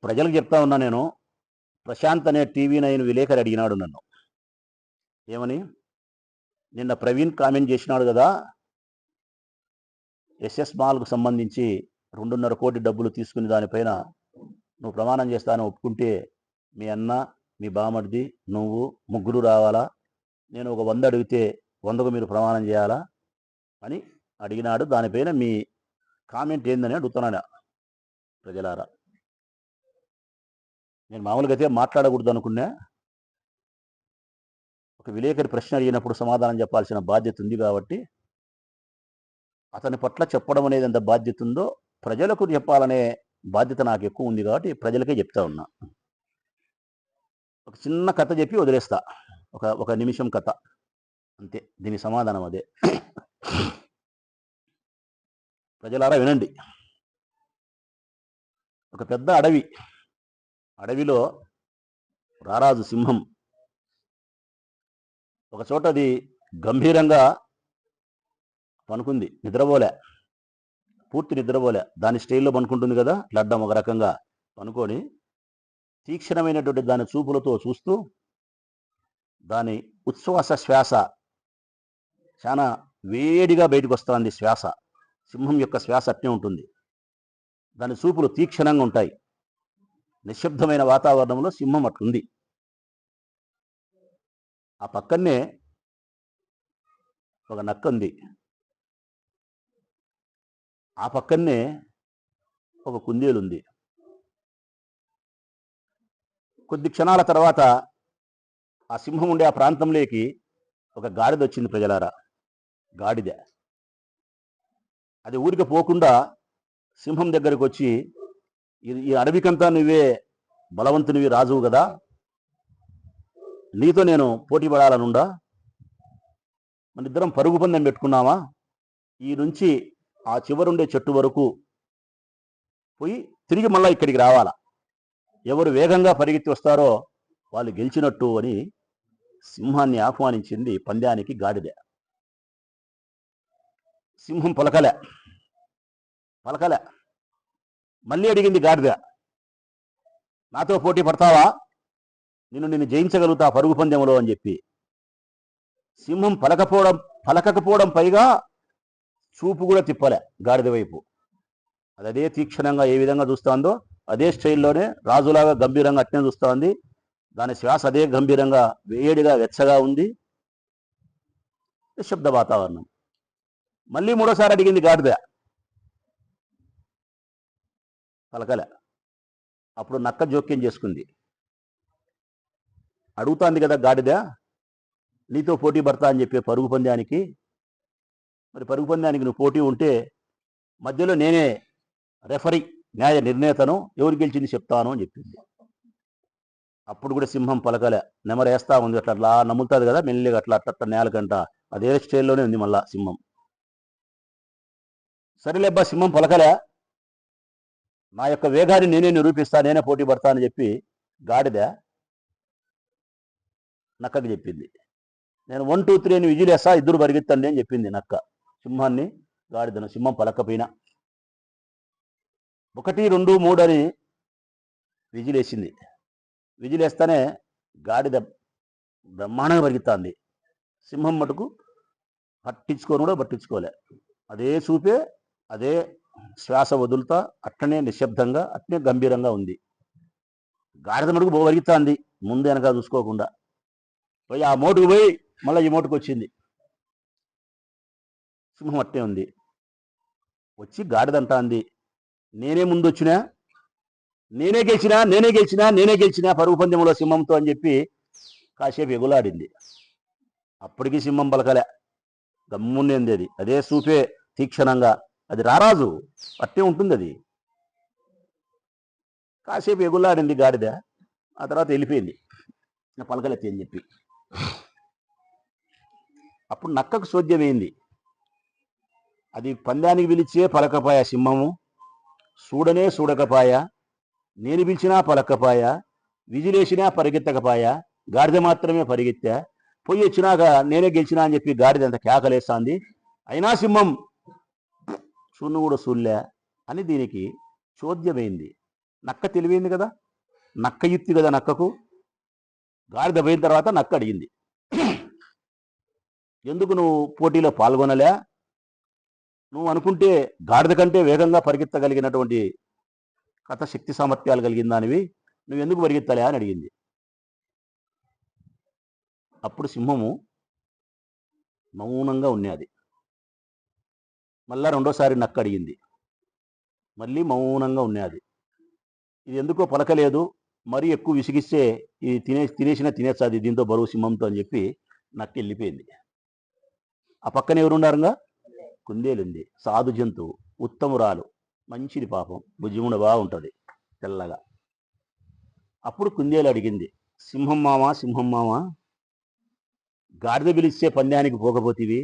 ప్రజలకు చెప్తా ఉన్నా నేను. ప్రశాంత్ అనే టీవీ9 విలేకరి అడిగినాడు నన్ను. ఏమని? నిన్న ప్రవీణ్ కామెంట్ చేసినాడు కదా, ఎస్ఎస్ మాల్కు సంబంధించి 2.5 కోటి డబ్బులు తీసుకుని దానిపైన నువ్వు ప్రమాణం చేస్తాను ఒప్పుకుంటే మీ అన్న, మీ బామర్ది, నువ్వు ముగ్గురు రావాలా? నేను ఒక 100 అడిగితే 100కు మీరు ప్రమాణం చేయాలా అని అడిగినాడు. దానిపైన మీ కామెంట్ ఏందని అడుగుతున్నాను ప్రజలారా. నేను మామూలుగా అయితే మాట్లాడకూడదు అనుకున్నా. ఒక విలేకరి ప్రశ్న అడిగినప్పుడు సమాధానం చెప్పాల్సిన బాధ్యత ఉంది కాబట్టి, అతని పట్ల చెప్పడం అనేది ఎంత బాధ్యత ఉందో ప్రజలకు చెప్పాలనే బాధ్యత నాకు ఎక్కువ ఉంది కాబట్టి ప్రజలకే చెప్తా ఉన్నా. ఒక చిన్న కథ చెప్పి వదిలేస్తా. ఒక నిమిషం కథ అంతే. దీని సమాధానం అదే. ప్రజలారా వినండి. ఒక పెద్ద అడవిలో రారాజు సింహం ఒక చోట అది గంభీరంగా పనుకుంది. పూర్తి నిద్రపోలే. దాని స్టైల్లో పనుకుంటుంది కదా, లడ్డం ఒక రకంగా పనుకొని తీక్షణమైనటువంటి దాని చూపులతో చూస్తూ దాని ఉచ్ఛ్వాస శ్వాస చాలా వేడిగా బయటకు వస్తుంది. శ్వాస, సింహం యొక్క శ్వాస అట్నే ఉంటుంది. దాని చూపులు తీక్షణంగా ఉంటాయి. నిశ్శబ్దమైన వాతావరణంలో సింహం అట్లుంది. ఆ పక్కనే ఒక నక్క ఉంది. ఆ పక్కనే ఒక కుందేలుంది. కొద్ది క్షణాల తర్వాత ఆ సింహం ఉండే ఆ ప్రాంతంలోకి ఒక గాడిద వచ్చింది. ప్రజలారా, గాడిద అది ఊరికి పోకుండా సింహం దగ్గరికి వచ్చి, ఈ అడవికంతా నువ్వే బలవంతునివి, రాజువు కదా, నీతో నేను పోటీ పడాలనుండా, మన ఇద్దరం పరుగు పందెం పెట్టుకున్నామా, ఈ నుంచి ఆ చివరుండే చెట్టు వరకు పోయి తిరిగి మళ్ళా ఇక్కడికి రావాలా, ఎవరు వేగంగా పరిగెత్తి వస్తారో వాళ్ళు గెలిచినట్టు అని సింహాన్ని ఆహ్వానించింది పందానికి గాడిద. సింహం పలకలే. మళ్ళీ అడిగింది గాడిద, నాతో పోటీ పడతావా, నిన్ను జయించగలుగుతా పరుగు పందెంలో అని చెప్పి. సింహం పలకకపోవడం పైగా చూపు కూడా తిప్పలే గాడిద వైపు. అదే తీక్షణంగా ఏ విధంగా చూస్తుందో అదే స్టైల్లోనే రాజులాగా గంభీరంగా అట్నే చూస్తోంది. దాని శ్వాస అదే గంభీరంగా వేడిగా వెచ్చగా ఉంది. నిశ్శబ్ద వాతావరణం. మళ్ళీ మూడోసారి అడిగింది గాడిద, పలకలే. అప్పుడు నక్క జోక్యం చేసుకుంది. అడుగుతాంది కదా గాడిద, నీతో పోటీ పడతా అని చెప్పి పరుగు పందానికి, మరి పరుగు పందానికి నువ్వు పోటీ ఉంటే మధ్యలో నేనే రెఫరీ, న్యాయ నిర్ణేతను, ఎవరు గెలిచింది చెప్తాను అని చెప్పింది. అప్పుడు కూడా సింహం పలకలే. నెమరేస్తా ఉంది. అట్లా నమ్ముతుంది కదా మెల్లిగా, అట్లా నేలకంట అదే స్టైల్లోనే ఉంది మళ్ళా సింహం. సరేలేబ్బా, సింహం పలకలే, నా యొక్క వేగాన్ని నేనే నిరూపిస్తా, నేనే పోటీ పడతా అని చెప్పి గాడిద నక్కకి చెప్పింది. నేను 1, 2, 3 అని విజిలేస్తా, ఇద్దరు పరిగెత్తండి అని చెప్పింది నక్క సింహాన్ని, గాడిదను. సింహం పలకపోయినా 1, 2, 3 అని విజిలేసింది. విజిలేస్తానే గాడిద బ్రహ్మాండంగా పరిగెత్తాంది. సింహం మటుకు పట్టించుకోలే. అదే చూపే, అదే శ్వాస వదులుతా, అట్లనే నిశ్శబ్దంగా, అట్నే గంభీరంగా ఉంది. గాడిద మటుకు పరిగెత్తాంది ముందు వెనక చూసుకోకుండా. పోయి ఆ మోటుకు పోయి మళ్ళీ ఈ మోటుకు వచ్చింది. సింహం అట్టే ఉంది. వచ్చి గాడిదంటా అంది, నేనే ముందు వచ్చినా, నేనే గెలిచినా పరుగు పందెంలో సింహంతో అని చెప్పి కాసేపు ఎగులాడింది. అప్పటికి సింహం పలకలే, గమ్మునేంది. అది అదే చూపే తీక్షణంగా. అది రారాజు, అట్టే ఉంటుంది అది. కాసేపు ఎగులాడింది గాడిద. ఆ తర్వాత వెళ్ళిపోయింది, పలకలెత్తి అని చెప్పి. అప్పుడు నక్కకు చోద్యమైంది. అది పందానికి పిలిచే పలకపాయ సింహము, చూడకపాయ, నేను పిలిచినా పలకపాయ, విజిలేసినా పరిగెత్తకపాయ, గాడిద మాత్రమే పరిగెత్తా. పొయ్యి వచ్చినాక నేనే గెలిచినా అని చెప్పి గాడిద అంత కేకలేస్తాంది. అయినా సింహం చూన్ను కూడా చూడలే అని దీనికి చోద్యమైంది. నక్క తెలివైంది కదా, నక్క యుక్తి కదా నక్కకు. గాడిద పోయిన తర్వాత నక్క అడిగింది, ఎందుకు నువ్వు పోటీలో పాల్గొనలే? నువ్వు అనుకుంటే గాడిద కంటే వేగంగా పరిగెత్తగలిగినటువంటి కథ శక్తి సామర్థ్యాలు కలిగిన దానివి, నువ్వు ఎందుకు పరిగెత్తలే అని అడిగింది. అప్పుడు సింహము మౌనంగా ఉన్నది. మళ్ళా రెండోసారి నక్క అడిగింది, మళ్ళీ మౌనంగా ఉన్నది. ఇది ఎందుకో పలకలేదు, మరీ ఎక్కువ విసిగిస్తే ఇది తినేస్తుంది దీంతో బరువు సింహంతో అని చెప్పి నక్క వెళ్ళిపోయింది. ఆ పక్కన ఎవరున్నారుగా? కుందేలుంది, సాధు జంతువు, ఉత్తమురాలు, మంచిది, పాపం భుజమున బాగుంటుంది తెల్లగా. అప్పుడు కుందేలు అడిగింది, సింహం మామ, గాడిద పిలిస్తే పందానికి పోకపోతివి,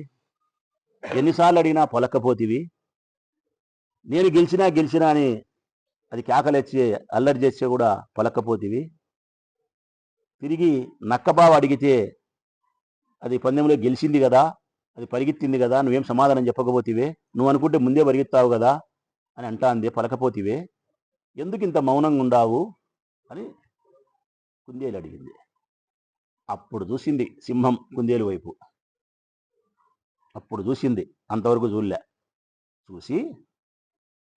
ఎన్నిసార్లు అడిగినా పలకపోతివి, నేను గెలిచినా అని అది కేకలేచ్చే అల్లరి చేస్తే కూడా పలకపోతివి, తిరిగి నక్కబావ అడిగితే అది పందెంలో గెలిచింది కదా, అది పరిగెత్తింది కదా, నువ్వేం సమాధానం చెప్పకపోతివే, నువ్వు అనుకుంటే ముందే పరిగెత్తావు కదా అని అంటాంది, పలకపోతివే, ఎందుకు ఇంత మౌనంగా ఉండావు అని కుందేలు అడిగింది. అప్పుడు చూసింది సింహం కుందేలు వైపు. అప్పుడు చూసింది, అంతవరకు చూడలే. చూసి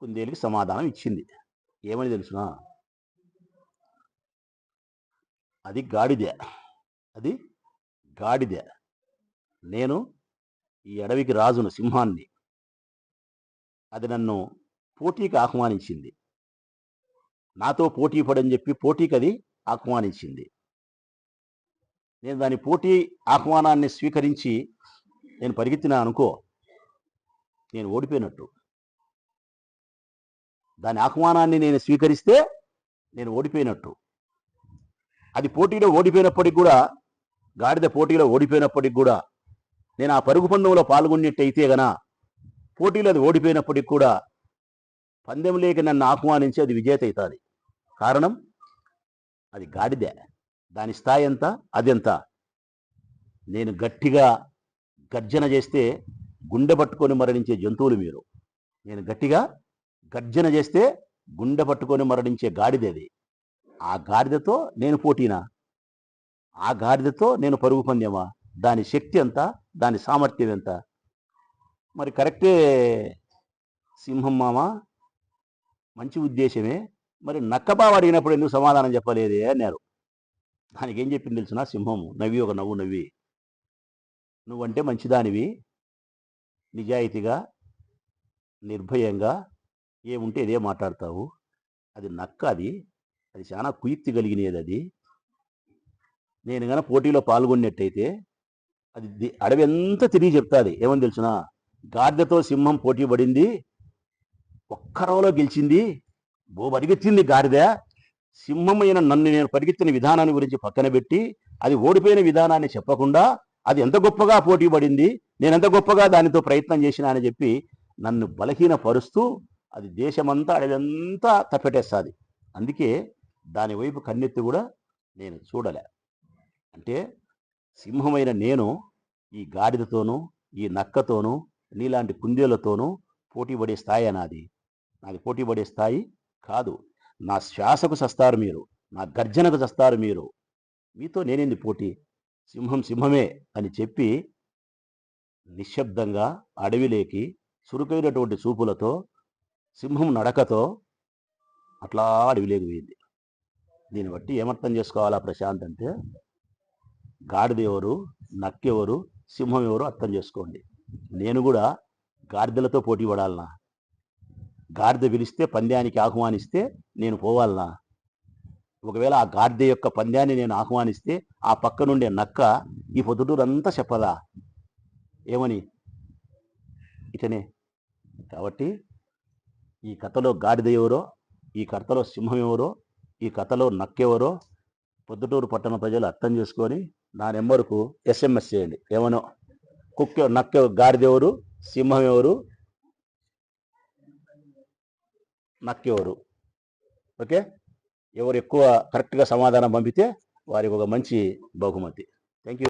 కుందేలుకి సమాధానం ఇచ్చింది. ఏమని తెలుసునా? అది గాడిదే, నేను ఈ అడవికి రాజును, సింహాన్ని. అది నన్ను పోటీకి ఆహ్వానించింది, నాతో పోటీ పడని చెప్పి పోటీకి అది ఆహ్వానించింది. నేను దాని పోటీ ఆహ్వానాన్ని స్వీకరించి నేను పరిగెత్తినా అనుకో, నేను ఓడిపోయినట్టు. దాని ఆహ్వానాన్ని నేను స్వీకరిస్తే నేను ఓడిపోయినట్టు. అది పోటీలో ఓడిపోయినప్పటికి కూడా, గాడిద పోటీలో ఓడిపోయినప్పటికి కూడా, నేను ఆ పరుగు పందెంలో పాల్గొన్నట్టయితే గన పోటీలో అది ఓడిపోయినప్పటికి కూడా పందెంలోకి నన్ను ఆహ్వానించి అది విజేత అవుతుంది. కారణం అది గాడిదే, దాని స్థాయి ఎంత, అదెంత. నేను గట్టిగా గర్జన చేస్తే గుండె పట్టుకొని మరణించే జంతువులు మీరు. నేను గట్టిగా గర్జన చేస్తే గుండె పట్టుకొని మరణించే గాడిదది. ఆ గాడిదతో నేను పోటీనా? ఆ గాడిదతో నేను పరుగు పందెమా? దాని శక్తి ఎంత, దాని సామర్థ్యం ఎంత? మరి కరెక్టే సింహం మామ, మంచి ఉద్దేశమే, మరి నక్కబావ అడిగినప్పుడు ఎందుకు సమాధానం చెప్పలేదే అన్నారు. దానికి ఏం చెప్పింది తెలుసునా? సింహము నవ్వి ఒక నవ్వు నవ్వి, నువ్వంటే మంచిదానివి, నిజాయితీగా నిర్భయంగా ఏముంటే ఇదే మాట్లాడతావు. అది నక్క, అది చాలా కుయుక్తి కలిగినది. అది నేను కనుక పోటీలో పాల్గొన్నట్టయితే అది అడవి ఎంత తిరిగి చెప్తాది. ఏమని తెలుసునా? గాడిదతో సింహం పోటీ పడింది, ఒక్క రవలో గెలిచింది, పరిగెత్తింది గాడిద. సింహం అయిన నన్ను నేను పరిగెత్తిన విధానాన్ని గురించి పక్కన పెట్టి అది ఓడిపోయిన విధానాన్ని చెప్పకుండా అది ఎంత గొప్పగా పోటీ పడింది, నేను ఎంత గొప్పగా దానితో ప్రయత్నం చేసినా అని చెప్పి నన్ను బలహీనపరుస్తూ అది దేశమంతా అడవంతా తప్పెట్టేస్తుంది. అందుకే దాని వైపు కన్నెత్తి కూడా నేను చూడలే. అంటే సింహమైన నేను ఈ గాడిదతోనూ, ఈ నక్కతోనూ, నీలాంటి కుందేలతోనూ పోటీ పడే స్థాయి నాది పోటీ పడే స్థాయి కాదు. నా శ్వాసకు చస్తారు మీరు, నా గర్జనకు చస్తారు మీరు, మీతో నేనేంది పోటీ? సింహం సింహమే అని చెప్పి నిశ్శబ్దంగా అడవిలోకి చురుకైనటువంటి చూపులతో సింహం నడకతో అట్లా అడవిలోకి పోయింది. దీన్ని బట్టి ఏమర్థం చేసుకోవాలా ప్రశాంత్ అంటే, గాడిదెవరు, నక్కెవరు, సింహం ఎవరు అర్థం చేసుకోండి. నేను కూడా గాడిదలతో పోటీ పడాలనా? గాడిద పిలిస్తే పంద్యానికి ఆహ్వానిస్తే నేను పోవాలనా? ఒకవేళ ఆ గాడిద యొక్క పంద్యాన్ని నేను ఆహ్వానిస్తే ఆ పక్క నుండే నక్క ఈ పొద్దుటూరంతా చెప్పదా ఏమని? ఇటనే. కాబట్టి ఈ కథలో గాడిద ఎవరో, ఈ కథలో సింహం ఎవరో, ఈ కథలో నక్కెవరో పొద్దుటూరు పట్టణ ప్రజలు అర్థం చేసుకొని నా నెంబర్కు SMS చేయండి. ఏమనో నక్క గాడిదెవరు, సింహం ఎవరు, నక్కెవరు. ఓకే, ఎవరు ఎక్కువ కరెక్ట్గా సమాధానం పంపితే వారికి ఒక మంచి బహుమతి. Thank you.